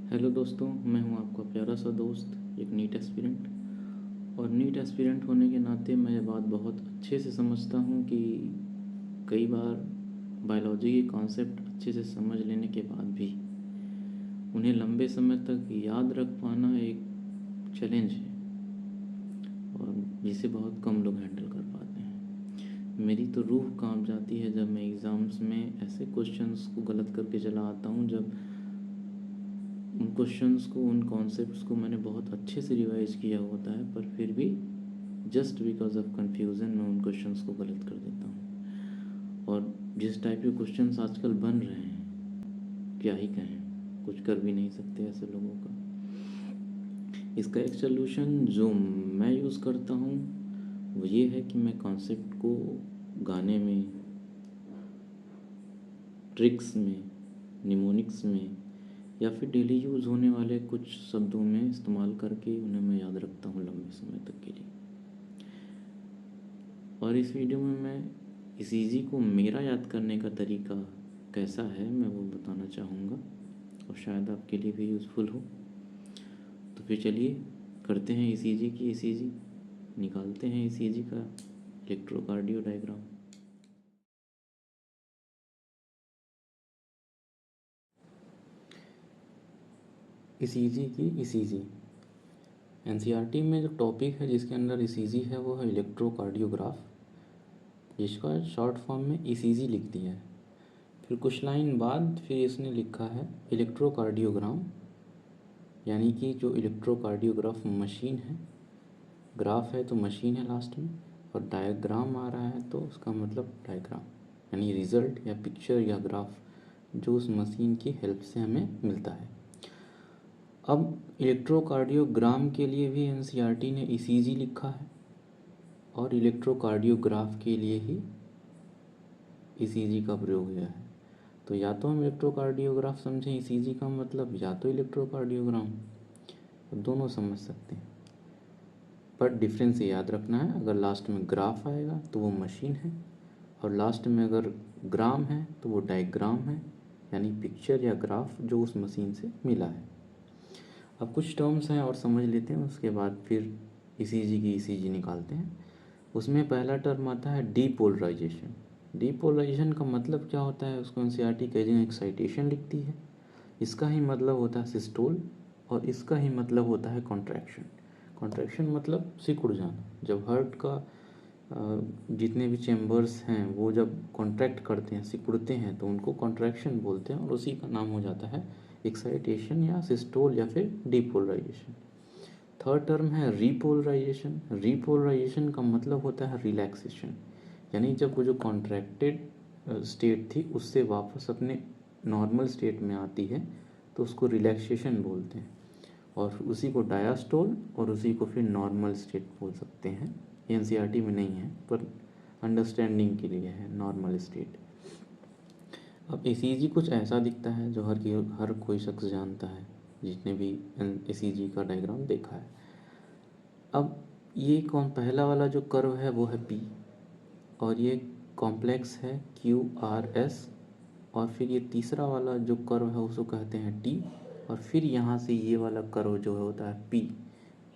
Hello दोस्तों, मैं हूं आपका प्यारा सा दोस्त, एक नीट एस्पिरेंट। और नीट एस्पिरेंट होने के नाते मैं ये बात बहुत अच्छे से समझता हूं कि कई बार बायोलॉजी के कॉन्सेप्ट अच्छे से समझ लेने के बाद भी उन्हें लंबे समय तक याद रख पाना एक चैलेंज है और जिसे बहुत कम लोग हैंडल कर पाते हैं। मेरी तो रूह कांप जाती है जब मैं एग्ज़ाम्स में ऐसे क्वेश्चंस को गलत करके चला आता हूं, जब उन क्वेश्चंस को, उन कॉन्सेप्ट्स को मैंने बहुत अच्छे से रिवाइज किया होता है, पर फिर भी जस्ट बिकॉज ऑफ कन्फ्यूज़न मैं उन क्वेश्चंस को गलत कर देता हूँ। और जिस टाइप के क्वेश्चंस आजकल बन रहे हैं, क्या ही कहें, कुछ कर भी नहीं सकते ऐसे लोगों का। इसका एक सलूशन जो मैं यूज़ करता हूँ वो ये है कि मैं कॉन्सेप्ट को गाने में, ट्रिक्स में, निमोनिक्स में या फिर डेली यूज़ होने वाले कुछ शब्दों में इस्तेमाल करके उन्हें मैं याद रखता हूँ लंबे समय तक के लिए। और इस वीडियो में मैं इस ईजी को मेरा याद करने का तरीका कैसा है मैं वो बताना चाहूँगा और शायद आपके लिए भी यूज़फुल हो। तो फिर चलिए करते हैं इस ईजी की ईजी, निकालते हैं इस ईजी का इलेक्ट्रोकार्डियो डायग्राम। इस ईजी की ईजी एनसीईआरटी में जो टॉपिक है जिसके अंदर ईसीजी है वो है इलेक्ट्रोकार्डियोग्राफ, जिसका शॉर्ट फॉर्म में ईसीजी लिख दिया है। फिर कुछ लाइन बाद फिर इसने लिखा है इलेक्ट्रोकार्डियोग्राम, यानी कि जो इलेक्ट्रोकार्डियोग्राफ मशीन है, ग्राफ है तो मशीन है लास्ट में, और डायग्राम आ रहा है तो उसका मतलब डायग्राम, यानी रिज़ल्ट या पिक्चर या ग्राफ जो उस मशीन की हेल्प से हमें मिलता है। अब इलेक्ट्रोकार्डियोग्राम के लिए भी एनसीईआरटी ने ईसीजी लिखा है और इलेक्ट्रोकार्डियोग्राफ के लिए ही ईसीजी का प्रयोग हुआ है। तो या तो हम इलेक्ट्रोकार्डियोग्राफ समझें ईसीजी का मतलब, या तो इलेक्ट्रोकार्डियोग्राम, तो दोनों समझ सकते हैं। पर डिफरेंस याद रखना है, अगर लास्ट में ग्राफ आएगा तो वो मशीन है, और लास्ट में अगर ग्राम है तो वो डायग्राम है, यानी पिक्चर या ग्राफ जो उस मशीन से मिला है। अब कुछ टर्म्स हैं और समझ लेते हैं, उसके बाद फिर ईसीजी की ईसीजी निकालते हैं। उसमें पहला टर्म आता है डीपोलराइजेशन। डीपोलराइजेशन का मतलब क्या होता है, उसको एनसीईआरटी कई जगह एक्साइटेशन लिखती है। इसका ही मतलब होता है सिस्टोल, और इसका ही मतलब होता है कॉन्ट्रैक्शन। कॉन्ट्रैक्शन मतलब सिकुड़ जाना। जब हार्ट का जितने भी चैम्बर्स हैं वो जब कॉन्ट्रैक्ट करते हैं, सिकुड़ते हैं, तो उनको कॉन्ट्रैक्शन बोलते हैं, और उसी का नाम हो जाता है एक्साइटेशन या सिस्टोल या फिर डीपोलराइजेशन। थर्ड टर्म है रीपोलराइजेशन। रीपोलराइजेशन का मतलब होता है रिलैक्सेशन, यानी जब वो जो कॉन्ट्रैक्टेड स्टेट थी उससे वापस अपने नॉर्मल स्टेट में आती है तो उसको रिलैक्सेशन बोलते हैं। और उसी को डायास्टोल और उसी को फिर नॉर्मल स्टेट बोल सकते हैं। एनसीईआरटी में नहीं है पर अंडरस्टैंडिंग के लिए है नॉर्मल स्टेट। अब ईसीजी कुछ ऐसा दिखता है जो हर कोई शख्स जानता है जिसने भी ईसीजी का डायग्राम देखा है। अब ये पहला वाला जो कर्व है वो है पी, और ये कॉम्प्लेक्स है क्यू आर एस, और फिर ये तीसरा वाला जो कर्व है उसको कहते हैं टी, और फिर यहाँ से ये वाला कर्व जो होता है पी,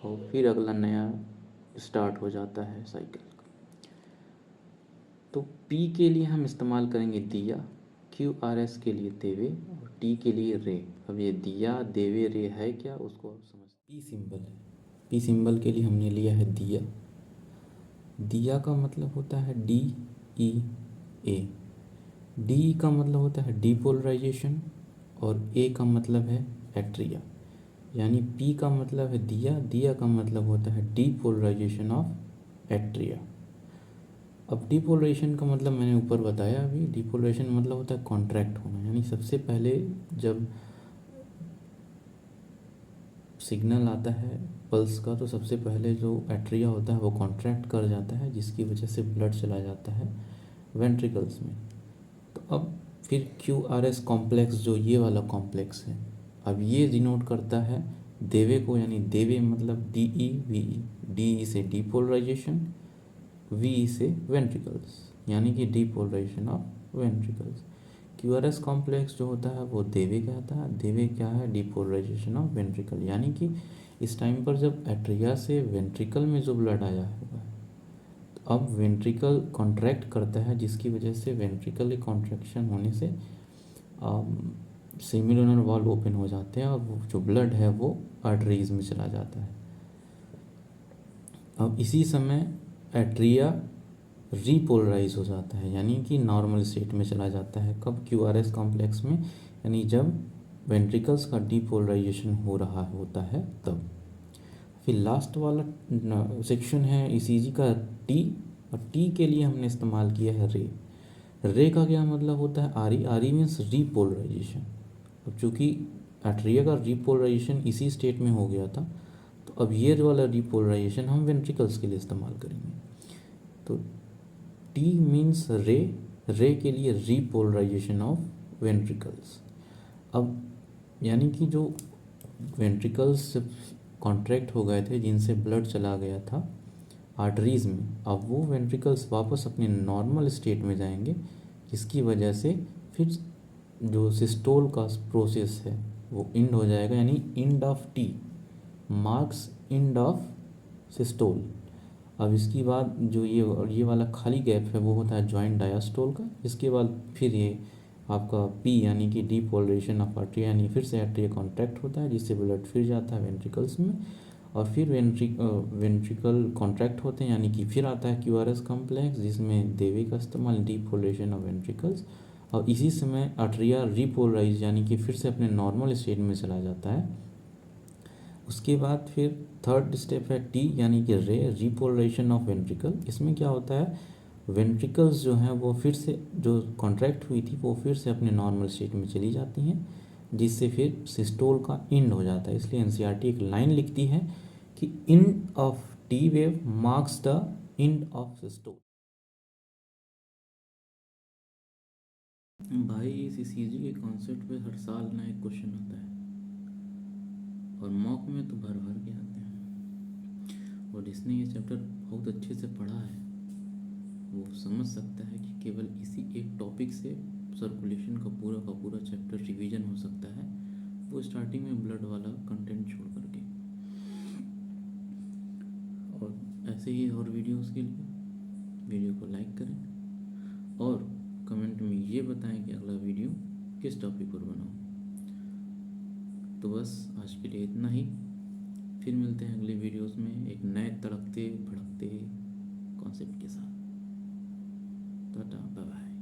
और फिर अगला नया स्टार्ट हो जाता है साइकिल। तो पी के लिए हम इस्तेमाल करेंगे दिया, क्यू आर एस के लिए देवे, और टी के लिए रे। अब ये दिया देवे रे है क्या, उसको आप समझ। पी सिंबल है, पी सिंबल के लिए हमने लिया है दिया। दिया का मतलब होता है डी ई ए। डी का मतलब होता है डीपोलराइजेशन, और ए का मतलब है एट्रिया। यानी पी का मतलब है दिया, दिया का मतलब होता है डीपोलराइजेशन ऑफ एट्रिया। अब डीपोलराइजेशन का मतलब मैंने ऊपर बताया अभी। डीपोलराइजेशन मतलब होता है कॉन्ट्रैक्ट होना, यानी सबसे पहले जब सिग्नल आता है पल्स का तो सबसे पहले जो एट्रिया होता है वो कॉन्ट्रैक्ट कर जाता है, जिसकी वजह से ब्लड चला जाता है वेंट्रिकल्स में। तो अब फिर क्यू आर एस कॉम्प्लेक्स, जो ये वाला कॉम्प्लेक्स है, अब ये डिनोट करता है देवे को, यानी देवे मतलब D E V E. D E से डीपोलराइजेशन, वी ई से वेंट्रिकल्स, यानी कि depolarization of ventricles. QRS complex जो होता है वो देवे कहता है। देवे क्या है? डीपोलराइजेशन ऑफ वेंट्रिकल, यानी कि इस टाइम पर जब एट्रिया से वेंट्रिकल में जो ब्लड आया होगा, तो अब वेंट्रिकल कॉन्ट्रैक्ट करता है, जिसकी वजह से वेंट्रिकल कॉन्ट्रैक्शन होने से सेमिलुनर वॉल्व ओपन हो जाते हैं और वो जो ब्लड है वो आर्टरीज में चला जाता है। अब इसी समय एट्रिया रीपोलराइज हो जाता है, यानी कि नॉर्मल स्टेट में चला जाता है। कब? क्यूआरएस कॉम्प्लेक्स में, यानी जब वेंट्रिकल्स का डीपोलराइजेशन हो रहा होता है तब। फिर लास्ट वाला सेक्शन है ईसीजी का टी, और टी के लिए हमने इस्तेमाल किया है रे। रे का क्या मतलब होता है? आरी। आरी मीन्स रीपोलराइजेशन। अब चूँकि एट्रिया का रीपोलराइजेशन इसी स्टेट में हो गया था, तो अब ये वाला रीपोलराइजेशन हम वेंट्रिकल्स के लिए इस्तेमाल करेंगे। तो टी मीन्स रे, रे के लिए रीपोलराइजेशन ऑफ वेंट्रिकल्स। अब यानी कि जो वेंट्रिकल्स कॉन्ट्रैक्ट हो गए थे, जिनसे ब्लड चला गया था आर्टरीज में, अब वो वेंट्रिकल्स वापस अपने नॉर्मल स्टेट में जाएंगे, जिसकी वजह से फिर जो सिस्टोल का प्रोसेस है वो इंड हो जाएगा, यानी end of T marks end of systole. अब इसके बाद जो ये वाला खाली गैप है वो होता है जॉइंट डायास्टोल का। इसके बाद फिर ये आपका पी यानी कि डीपोलराइजेशन ऑफ आर्टरी, यानी फिर से आर्टरी कॉन्ट्रैक्ट होता है, जिससे ब्लड फिर जाता है वेंट्रिकल्स में, और फिर वेंट्रिकल कॉन्ट्रैक्ट होते हैं, यानी कि फिर आता है क्यूआरएस कॉम्प्लेक्स, जिसमें देवे का इस्तेमाल, डीपोलराइजेशन ऑफ वेंट्रिकल्स। और इसी समय आर्टरिया रीपोलराइज यानी कि फिर से अपने नॉर्मल स्टेट में चला जाता है। उसके बाद फिर थर्ड स्टेप है टी यानी कि रे, रीपोलराइजेशन ऑफ वेंट्रिकल। इसमें क्या होता है? वेंट्रिकल्स जो हैं वो फिर से जो कॉन्ट्रैक्ट हुई थी वो फिर से अपने नॉर्मल स्टेट में चली जाती हैं, जिससे फिर सिस्टोल का इंड हो जाता है। इसलिए एनसीईआरटी एक लाइन लिखती है कि end of T wave marks the end of systole. भाई इस ईसीजी के कॉन्सेप्ट पे हर साल नया एक क्वेश्चन आता है, और मॉक में तो भर भर के आते हैं। और जिसने ये चैप्टर बहुत अच्छे से पढ़ा है वो समझ सकता है कि केवल इसी एक टॉपिक से सर्कुलेशन का पूरा चैप्टर रिवीजन हो सकता है, वो स्टार्टिंग में ब्लड वाला कंटेंट छोड़ करके। और ऐसे ही और वीडियोस के लिए वीडियो को लाइक करें और कमेंट में ये बताएं कि अगला वीडियो किस टॉपिक पर बनाऊं। तो बस आज के लिए इतना ही, फिर मिलते हैं अगले वीडियोस में एक नए तड़कते भड़कते कॉन्सेप्ट के साथ। Tata, bye bye.